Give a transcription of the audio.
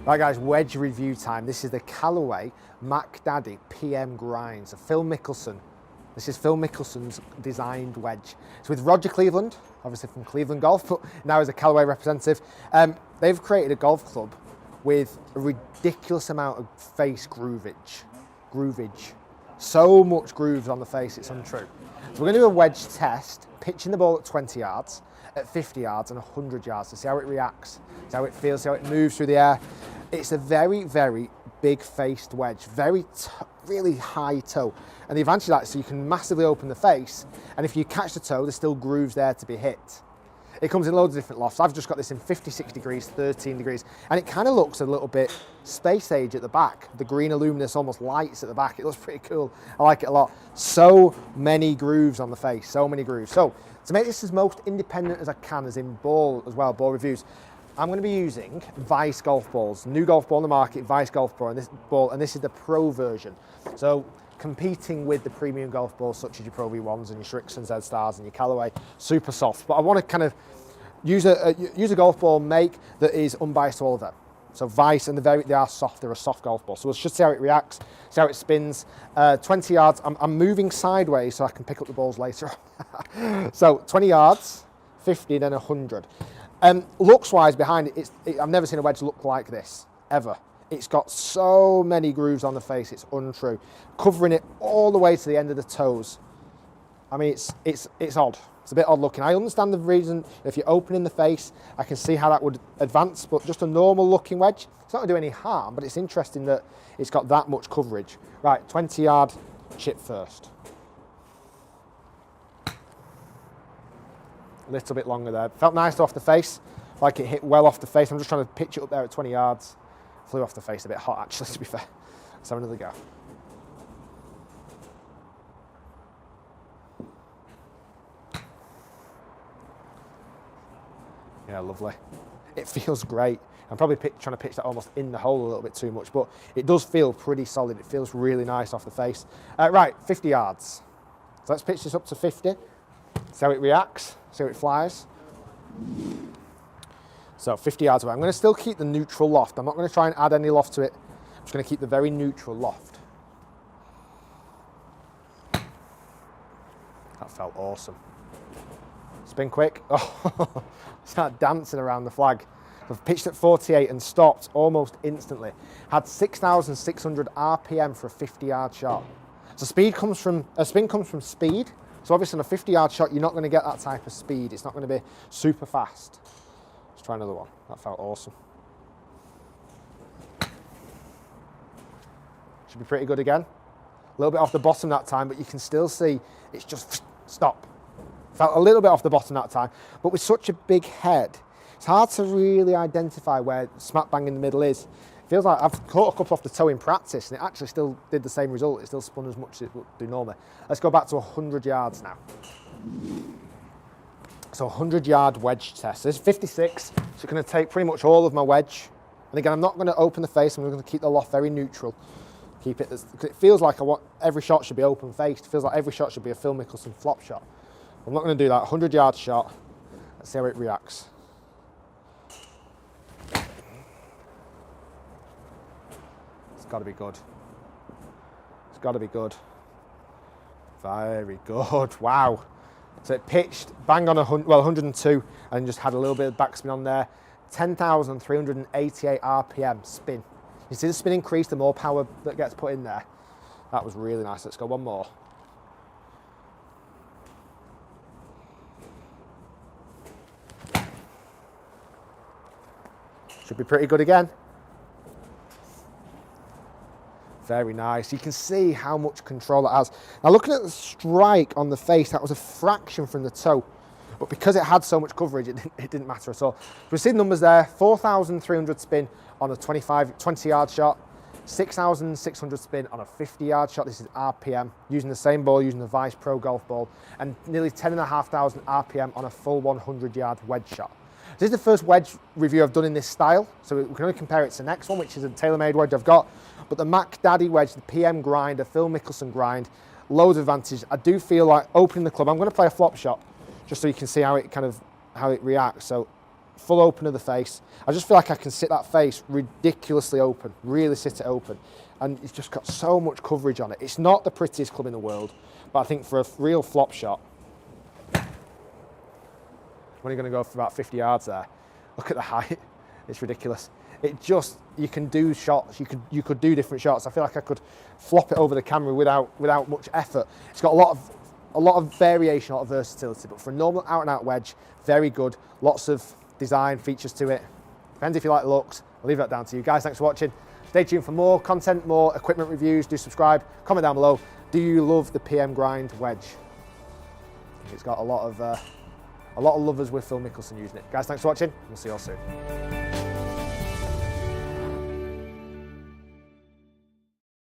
Right guys, wedge review time. This is the Callaway Mack Daddy PM Grind. So Phil Mickelson. This is Phil Mickelson's designed wedge. It's with Roger Cleveland, obviously from Cleveland Golf, but now as a Callaway representative. They've created a golf club with a ridiculous amount of face groovage. So much grooves on the face, it's untrue. So we're going to do a wedge test, pitching the ball at 20 yards, at 50 yards and 100 yards to see how it reacts, see how it feels, see how it moves through the air. It's a very, very big faced wedge, really high toe. And the advantage of that is so you can massively open the face, and if you catch the toe, there's still grooves there to be hit. It comes in loads of different lofts. I've just got this in 56 degrees, 13 degrees, and it kind of looks a little bit space age at the back. The green luminous almost lights at the back. It looks pretty cool. I like it a lot. So many grooves on the face, so many grooves. So to make this as most independent as I can, as in ball as well, ball reviews, I'm going to be using Vice golf balls. New golf ball on the market, Vice golf ball, and this is the Pro version. So competing with the premium golf balls such as your Pro V1s and your Shrixon Z-Stars and your Callaway, super soft. But I want to kind of use a golf ball make that is unbiased to all of them. So Vice, and they are soft, they're a soft golf ball. So we'll just see how it reacts, see how it spins. 20 yards, I'm moving sideways so I can pick up the balls later on. So 20 yards, 50, then 100. Looks-wise behind it, I've never seen a wedge look like this, ever. It's got so many grooves on the face, it's untrue. Covering it all the way to the end of the toes. I mean, it's odd. It's a bit odd looking. I understand the reason, if you're opening the face, I can see how that would advance, but just a normal looking wedge, it's not going to do any harm, but it's interesting that it's got that much coverage. Right, 20 yard chip first. A little bit longer there. Felt nice off the face, like it hit well off the face. I'm just trying to pitch it up there at 20 yards. Flew off the face, a bit hot actually, to be fair. Let's have another go. Yeah, lovely. It feels great. I'm probably trying to pitch that almost in the hole a little bit too much, but it does feel pretty solid. It feels really nice off the face. Right, 50 yards. So let's pitch this up to 50. See how it reacts, see how it flies. So 50 yards away. I'm going to still keep the neutral loft. I'm not going to try and add any loft to it. I'm just going to keep the very neutral loft. That felt awesome. Spin quick. Oh, start dancing around the flag. I've pitched at 48 and stopped almost instantly. Had 6,600 RPM for a 50-yard shot. So spin comes from speed. So obviously on a 50-yard shot, you're not going to get that type of speed. It's not going to be super fast. Let's try another one. That felt awesome. Should be pretty good again. A little bit off the bottom that time, but you can still see it's just stop. Felt a little bit off the bottom that time, but with such a big head, it's hard to really identify where smack bang in the middle is. It feels like I've caught a couple off the toe in practice, and it actually still did the same result. It still spun as much as it would do normally. Let's go back to 100 yards now. So 100-yard wedge test. This is 56, so it's going to take pretty much all of my wedge. And again, I'm not going to open the face. I'm going to keep the loft very neutral. Keep it, because it feels like every shot should be open faced. It feels like every shot should be a Phil Mickelson flop shot. I'm not going to do that. 100-yard shot. Let's see how it reacts. It's got to be good. It's got to be good. Very good. Wow. So it pitched bang on 102 and just had a little bit of backspin on there. 10,388 RPM spin. You see the spin increase, the more power that gets put in there. That was really nice. Let's go one more. Should be pretty good again. Very nice. You can see how much control it has. Now looking at the strike on the face, that was a fraction from the toe. But because it had so much coverage, it didn't matter at all. We've seen numbers there, 4,300 spin on a 20-yard shot, 6,600 spin on a 50-yard shot. This is RPM, using the same ball, using the Vice Pro golf ball, and nearly 10,500 RPM on a full 100-yard wedge shot. This is the first wedge review I've done in this style, so we can only compare it to the next one, which is a tailor-made wedge I've got. But the Mack Daddy wedge, the PM grind, the Phil Mickelson grind, loads of advantage. I do feel like opening the club, I'm going to play a flop shot, just so you can see how it reacts. So full open of the face. I just feel like I can sit that face ridiculously open, really sit it open. And it's just got so much coverage on it. It's not the prettiest club in the world, but I think for a real flop shot, when you're going to go for about 50 yards there, look at the height, it's ridiculous. It just, you can do shots, you could do different shots. I feel like I could flop it over the camera without much effort. It's got a lot of variation, a lot of versatility, but for a normal out and out wedge, very good. Lots of design features to it. Depends if you like the looks. I'll leave that down to you guys. Thanks for watching. Stay tuned for more content, more equipment reviews. Do subscribe, comment down below. Do you love the PM Grind wedge? It's got a lot of lovers with Phil Mickelson using it. Guys, thanks for watching. We'll see you all soon.